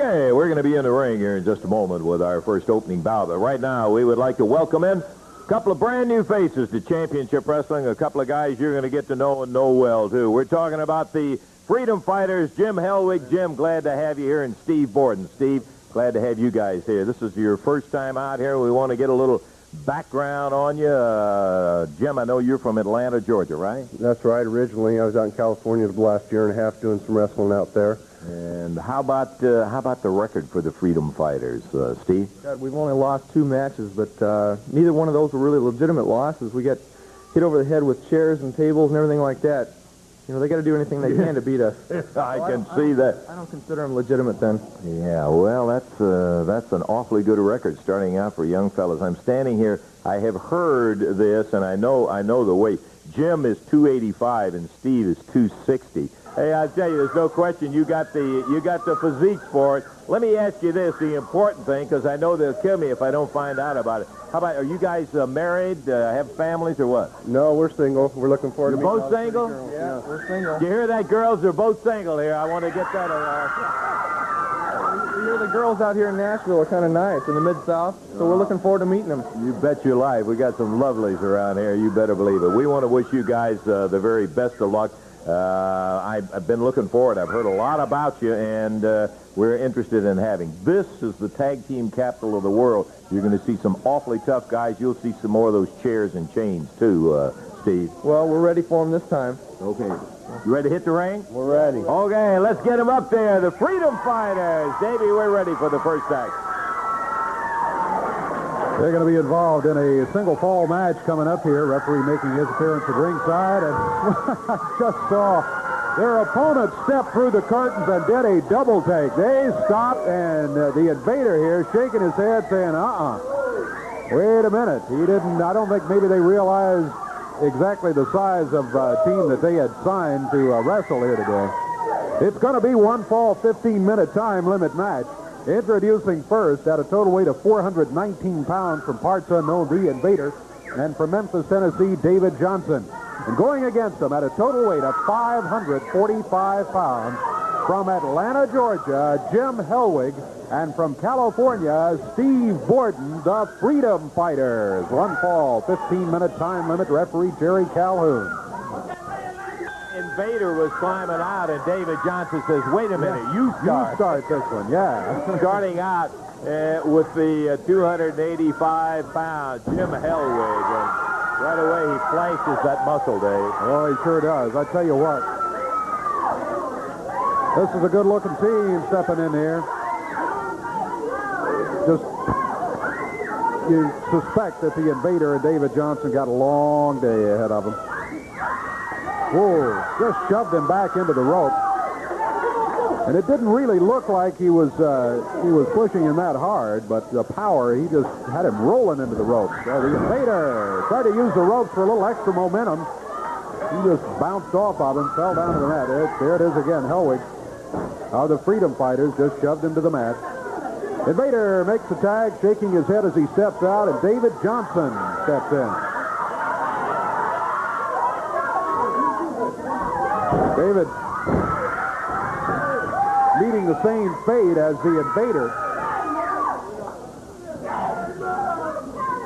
Okay, we're going to be in the ring here in just a moment with our first opening bout. But right now, we would like to welcome in a couple of brand new faces to Championship Wrestling, a couple of guys you're going to get to know and know well, too. We're talking about the Freedom Fighters, Jim Hellwig. Jim, glad to have you here, and Steve Borden. Steve, glad to have you guys here. This is your first time out here. We want to get a little background on you. Jim, I know you're from Atlanta, Georgia, right? That's right. Originally, I was out in California the last year and a half doing some wrestling out there. And how about the record for the Freedom Fighters, Steve? God, we've only lost 2 matches, but neither one of those were really legitimate losses. We got hit over the head with chairs and tables and everything like that. You know, they got to do anything they can to beat us. I can see that. I don't consider them legitimate then. Yeah, well, that's an awfully good record starting out for young fellas. I'm standing here. I have heard this, and I know the weight. Jim is 285 and Steve is 260. Hey, I tell you, there's no question you got the physique for it. Let me ask you this, the important thing, because I know they'll kill me if I don't find out about it. How about, are you guys married, have families, or what? No, we're single. We're looking forward to meeting both single? Yeah, we're single. You hear that, girls? They're both single here. I want to get that. You hear the girls out here in Nashville are kind of nice in the Mid-South, so we're looking forward to meeting them. You bet your life. We got some lovelies around here. You better believe it. We want to wish you guys the very best of luck. I've been looking forward. I've heard a lot about you, and we're interested in having. This is the tag team capital of the world. You're going to see some awfully tough guys. You'll see some more of those chairs and chains, too, Steve. Well, we're ready for them this time. Okay. You ready to hit the ring? We're ready. Okay, let's get them up there. The Freedom Fighters. Davey, we're ready for the first act. They're going to be involved in a single fall match coming up here. Referee making his appearance at ringside, and I just saw their opponent step through the curtains and did a double take. They stopped, and the invader here shaking his head saying, wait a minute. He didn't, I don't think maybe they realized exactly the size of team that they had signed to wrestle here today. It's going to be one fall, 15-minute time limit match. Introducing first at a total weight of 419 pounds from parts unknown, the Invader, and from Memphis, Tennessee, David Johnson. And going against them at a total weight of 545 pounds from Atlanta, Georgia, Jim Hellwig, and from California, Steve Borden, the Freedom Fighters. One fall, 15-minute time limit, referee Jerry Calhoun. Invader was climbing out, and David Johnson says, wait a minute, you start. You start this one, yeah. Starting out with the 285 pounds, Jim Hellwig, and right away he flashes that muscle, Dave. Oh, he sure does. I tell you what, this is a good-looking team stepping in here. Just, you suspect that the Invader and David Johnson got a long day ahead of them. Whoa, just shoved him back into the rope. And it didn't really look like he was pushing him that hard, but the power, he just had him rolling into the ropes. So the Invader tried to use the ropes for a little extra momentum. He just bounced off of him, fell down to the mat. There it is again, Hellwig. The Freedom Fighters just shoved him to the mat. Invader makes the tag, shaking his head as he steps out, and David Johnson steps in. David meeting the same fate as the Invader.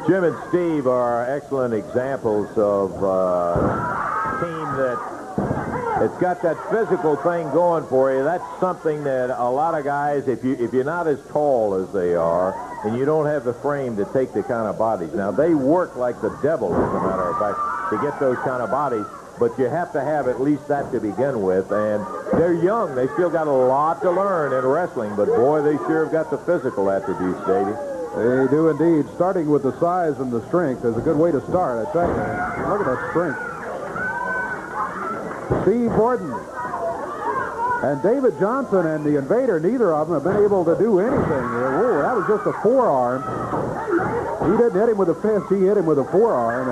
Jim and Steve are excellent examples of a team that's got that physical thing going for you. That's something that a lot of guys, if you're not as tall as they are, and you don't have the frame to take the kind of bodies. Now, they work like the devil, as a matter of fact, to get those kind of bodies. But you have to have at least that to begin with. And they're young. They still got a lot to learn in wrestling. But, boy, they sure have got the physical attributes, Davey. They do indeed. Starting with the size and the strength is a good way to start, I tell you. Look at that strength. Steve Borden and David Johnson and the Invader, neither of them have been able to do anything here. Whoa, that was just a forearm. He didn't hit him with a fist. He hit him with a forearm.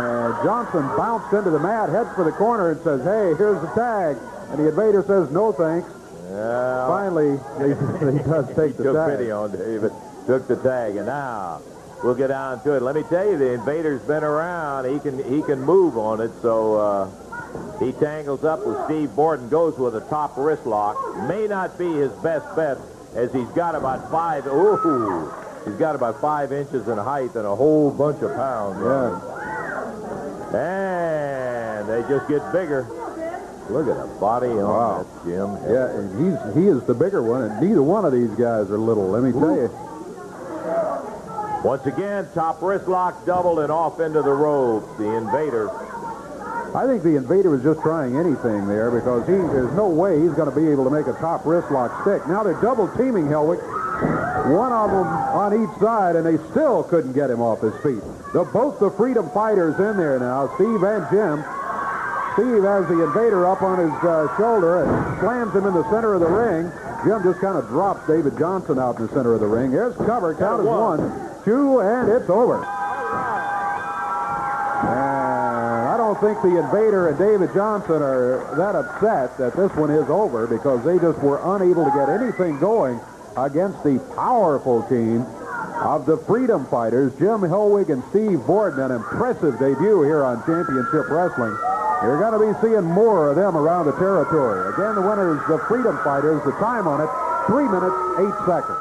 Johnson bounced into the mat, heads for the corner, and says, hey, here's the tag. And the Invader says, no, thanks. Yeah. Finally, he does take the tag. Took pity on David. Took the tag. And now we'll get down to it. Let me tell you, the Invader's been around. He can move on it. So he tangles up with Steve Borden, goes with a top wrist lock. May not be his best bet. as he's got about 5. Ooh, he's got about 5 inches in height and a whole bunch of pounds. Yeah. And they just get bigger. Look at the body on that Jim. Yeah, and he is the bigger one, and neither one of these guys are little, let me tell you. Once again, top wrist lock doubled and off into the ropes. The Invader. I think the Invader was just trying anything there because there's no way he's going to be able to make a top wrist lock stick. Now they're double teaming Helwig. One of them on each side, and they still couldn't get him off his feet. Both the Freedom Fighters in there now, Steve and Jim. Steve has the Invader up on his shoulder and slams him in the center of the ring. Jim just kind of drops David Johnson out in the center of the ring. Here's cover. Count is 1, 2, and it's over. And I don't think the Invader and David Johnson are that upset that this one is over because they just were unable to get anything going against the powerful team of the Freedom Fighters, Jim Helwig and Steve Borden. An impressive debut here on Championship Wrestling. You're going to be seeing more of them around the territory. Again, the winners, the Freedom Fighters. The time on it, 3 minutes, 8 seconds.